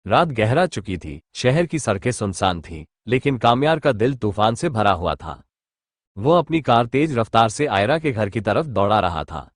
रात गहरा चुकी थी, शहर की सड़कें सुनसान थीं, लेकिन काम्यार का दिल तूफान से भरा हुआ था। वो अपनी कार तेज रफ्तार से आयरा के घर की तरफ दौड़ा रहा था।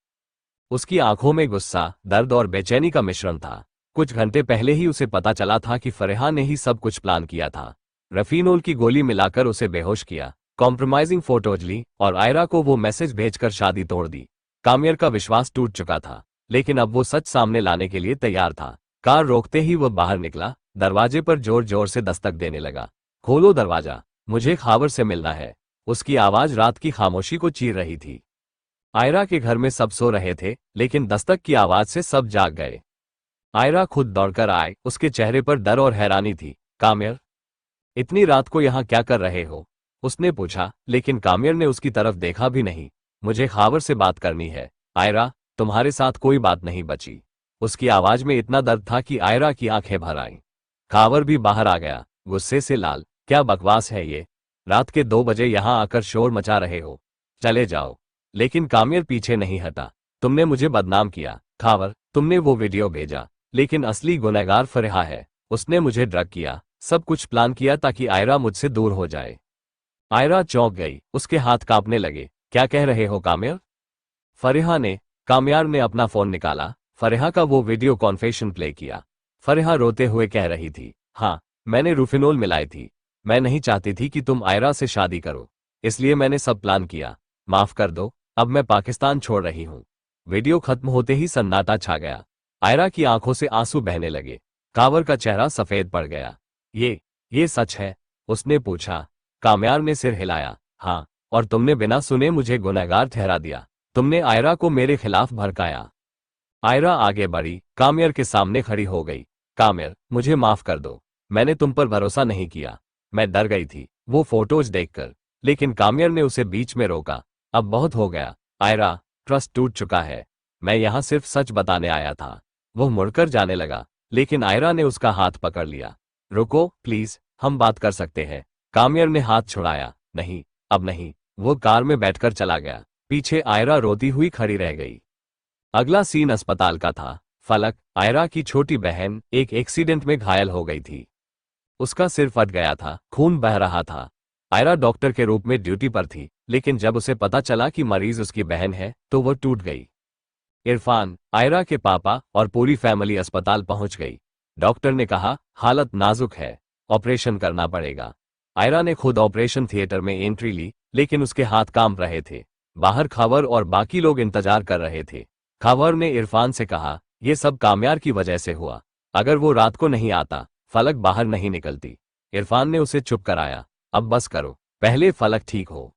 उसकी आंखों में गुस्सा, दर्द और बेचैनी का मिश्रण था। कुछ घंटे पहले ही उसे पता चला था कि फरेहा ने ही सब कुछ प्लान किया था। रफीनोल की गोली मिलाकर उसे बेहोश किया, कॉम्प्रोमाइजिंग फोटोज ली और आयरा को वो मैसेज भेजकर शादी तोड़ दी। काम्यार का विश्वास टूट चुका था, लेकिन अब वो सच सामने लाने के लिए तैयार था। कार रोकते ही वह बाहर निकला, दरवाजे पर जोर जोर से दस्तक देने लगा। खोलो दरवाजा, मुझे खावर से मिलना है। उसकी आवाज रात की खामोशी को चीर रही थी। आयरा के घर में सब सो रहे थे, लेकिन दस्तक की आवाज से सब जाग गए। आयरा खुद दौड़कर आए, उसके चेहरे पर डर और हैरानी थी। काम्यर, इतनी रात को यहाँ क्या कर रहे हो? उसने पूछा, लेकिन काम्यर ने उसकी तरफ देखा भी नहीं। मुझे खावर से बात करनी है। आयरा, तुम्हारे साथ कोई बात नहीं बची। उसकी आवाज में इतना दर्द था कि आयरा की आंखें भर आईं। खावर भी बाहर आ गया, गुस्से से लाल। क्या बकवास है ये? रात के 2 बजे यहाँ आकर शोर मचा रहे हो। चले जाओ। लेकिन काम्यर पीछे नहीं हटा। तुमने मुझे बदनाम किया। खावर, तुमने वो वीडियो भेजा, लेकिन असली गुनहगार फरेहा है। उसने मुझे ड्रग किया, सब कुछ प्लान किया ताकि आयरा मुझसे दूर हो जाए। आयरा चौंक गई, उसके हाथ कांपने लगे। क्या कह रहे हो काम्यर? फरेहा ने काम्यार ने अपना फोन निकाला, फरेहा का वो वीडियो कॉन्फेशन प्ले किया। फरेहा रोते हुए कह रही थी, हाँ, मैंने रूफिनोल मिलाई थी। मैं नहीं चाहती थी कि तुम आयरा से शादी करो, इसलिए मैंने सब प्लान किया। माफ कर दो, अब मैं पाकिस्तान छोड़ रही हूँ। वीडियो खत्म होते ही सन्नाटा छा गया। आयरा की आंखों से आंसू बहने लगे। कावर का चेहरा सफेद पड़ गया। ये सच है? उसने पूछा। काम्यार ने सिर हिलाया। हाँ, और तुमने बिना सुने मुझे गुनहगार ठहरा दिया। तुमने आयरा को मेरे खिलाफ भड़काया। आयरा आगे बढ़ी, काम्यार के सामने खड़ी हो गई। काम्यार, मुझे माफ कर दो। मैंने तुम पर भरोसा नहीं किया। मैं डर गई थी वो फोटोज देखकर। लेकिन काम्यार ने उसे बीच में रोका। अब बहुत हो गया आयरा, ट्रस्ट टूट चुका है। मैं यहाँ सिर्फ सच बताने आया था। वह मुड़कर जाने लगा, लेकिन आयरा ने उसका हाथ पकड़ लिया। रुको प्लीज, हम बात कर सकते हैं। काम्यार ने हाथ छुड़ाया। नहीं, अब नहीं। वो कार में बैठकर चला गया। पीछे आयरा रोती हुई खड़ी रह गई। अगला सीन अस्पताल का था। फलक, आयरा की छोटी बहन, एक एक्सीडेंट में घायल हो गई थी। उसका सिर फट गया था, खून बह रहा था। आयरा डॉक्टर के रूप में ड्यूटी पर थी, लेकिन जब उसे पता चला कि मरीज उसकी बहन है, तो वो टूट गई। इरफान, आयरा के पापा और पूरी फैमिली अस्पताल पहुंच गई। डॉक्टर ने कहा, हालत नाजुक है, ऑपरेशन करना पड़ेगा। आयरा ने खुद ऑपरेशन थिएटर में एंट्री ली, लेकिन उसके हाथ कांप रहे थे। बाहर खावर और बाकी लोग इंतजार कर रहे थे। खावर ने इरफान से कहा, यह सब काम्यार की वजह से हुआ। अगर वो रात को नहीं आता, फलक बाहर नहीं निकलती। इरफान ने उसे चुप कराया। अब बस करो, पहले फलक ठीक हो।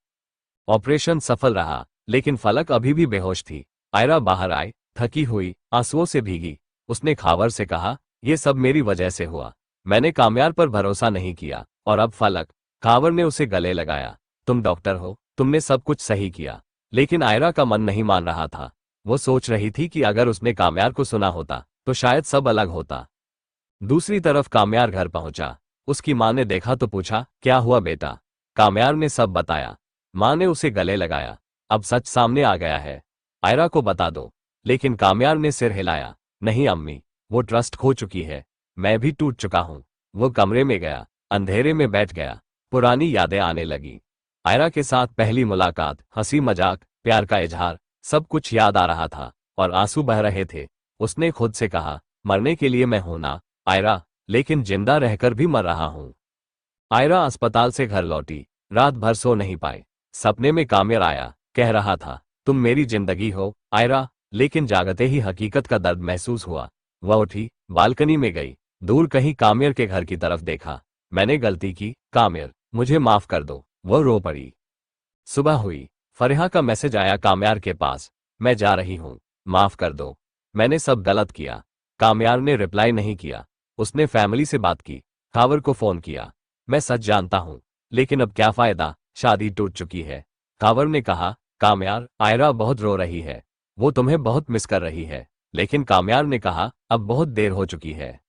ऑपरेशन सफल रहा, लेकिन फलक अभी भी बेहोश थी। आयरा बाहर आई, थकी हुई, आंसुओं से भीगी। उसने खावर से कहा, यह सब मेरी वजह से हुआ। मैंने काम्यार पर भरोसा नहीं किया, और अब फलक। खावर ने उसे गले लगाया। तुम डॉक्टर हो, तुमने सब कुछ सही किया। लेकिन आयरा का मन नहीं मान रहा था। वो सोच रही थी कि अगर उसने काम्यार को सुना होता, तो शायद सब अलग होता। दूसरी तरफ काम्यार घर पहुंचा। उसकी मां ने देखा तो पूछा, क्या हुआ बेटा? काम्यार ने सब बताया। मां ने उसे गले लगाया। अब सच सामने आ गया है, आयरा को बता दो। लेकिन काम्यार ने सिर हिलाया। नहीं अम्मी, वो ट्रस्ट खो चुकी है। मैं भी टूट चुका हूं। वो कमरे में गया, अंधेरे में बैठ गया। पुरानी यादें आने लगी। आयरा के साथ पहली मुलाकात, हंसी मजाक, प्यार का इजहार, सब कुछ याद आ रहा था, और आंसू बह रहे थे। उसने खुद से कहा, मरने के लिए मैं हूं ना आयरा, लेकिन जिंदा रहकर भी मर रहा हूं। आयरा अस्पताल से घर लौटी। रात भर सो नहीं पाई। सपने में काम्यार आया, कह रहा था, तुम मेरी जिंदगी हो आयरा। लेकिन जागते ही हकीकत का दर्द महसूस हुआ। वह उठी, बालकनी में गई, दूर कहीं काम्यार के घर की तरफ देखा। मैंने गलती की काम्यार, मुझे माफ कर दो। वह रो पड़ी। सुबह हुई। फरेहा का मैसेज आया काम्यार के पास, मैं जा रही हूं, माफ कर दो, मैंने सब गलत किया। काम्यार ने रिप्लाई नहीं किया। उसने फैमिली से बात की, खावर को फोन किया। मैं सच जानता हूं, लेकिन अब क्या फायदा, शादी टूट चुकी है। खावर ने कहा, काम्यार, आयरा बहुत रो रही है, वो तुम्हें बहुत मिस कर रही है। लेकिन काम्यार ने कहा, अब बहुत देर हो चुकी है।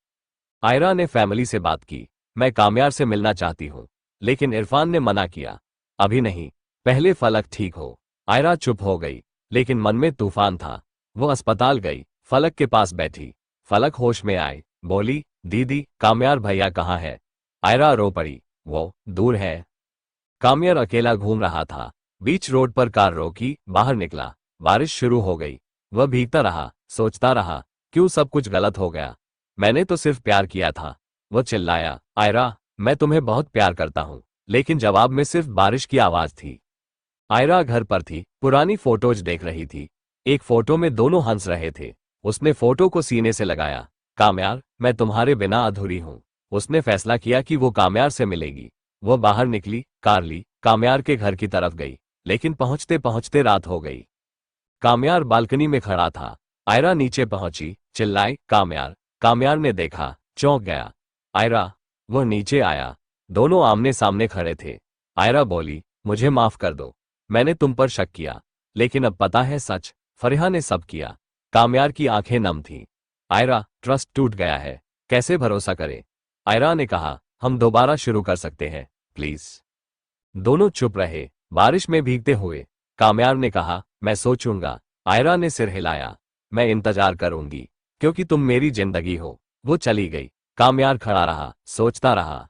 आयरा ने फैमिली से बात की, मैं काम्यार से मिलना चाहती हूँ, लेकिन इरफान ने मना किया। अभी नहीं, पहले फलक ठीक हो। आयरा चुप हो गई, लेकिन मन में तूफान था। वो अस्पताल गई, फलक के पास बैठी। फलक होश में आई, बोली, दीदी, काम्यार भैया कहाँ है? आयरा रो पड़ी। वो दूर है। काम्यार अकेला घूम रहा था। बीच रोड पर कार रोकी, बाहर निकला। बारिश शुरू हो गई। वह भीगता रहा, सोचता रहा, क्यों सब कुछ गलत हो गया? मैंने तो सिर्फ प्यार किया था। वह चिल्लाया, आयरा, मैं तुम्हें बहुत प्यार करता हूँ। लेकिन जवाब में सिर्फ बारिश की आवाज थी। आयरा घर पर थी, पुरानी फोटोज देख रही थी। एक फोटो में दोनों हंस रहे थे। उसने फोटो को सीने से लगाया। काम्यार, मैं तुम्हारे बिना अधूरी हूँ। उसने फैसला किया कि वो काम्यार से मिलेगी। वो बाहर निकली, कार ली, काम्यार के घर की तरफ गई। लेकिन पहुंचते पहुंचते रात हो गई। काम्यार बालकनी में खड़ा था। आयरा नीचे पहुंची, चिल्लाई, काम्यार। काम्यार ने देखा, चौंक गया। आयरा। वो नीचे आया। दोनों आमने सामने खड़े थे। आयरा बोली, मुझे माफ कर दो। मैंने तुम पर शक किया। लेकिन अब पता है सच, फरिहा ने सब किया। काम्यार की आंखें नम थीं। आयरा, ट्रस्ट टूट गया है। कैसे भरोसा करे? आयरा ने कहा, हम दोबारा शुरू कर सकते हैं, प्लीज। दोनों चुप रहे, बारिश में भीगते हुए। काम्यार ने कहा, मैं सोचूंगा। आयरा ने सिर हिलाया। मैं इंतजार करूंगी, क्योंकि तुम मेरी जिंदगी हो। वो चली गई। काम्यार खड़ा रहा, सोचता रहा।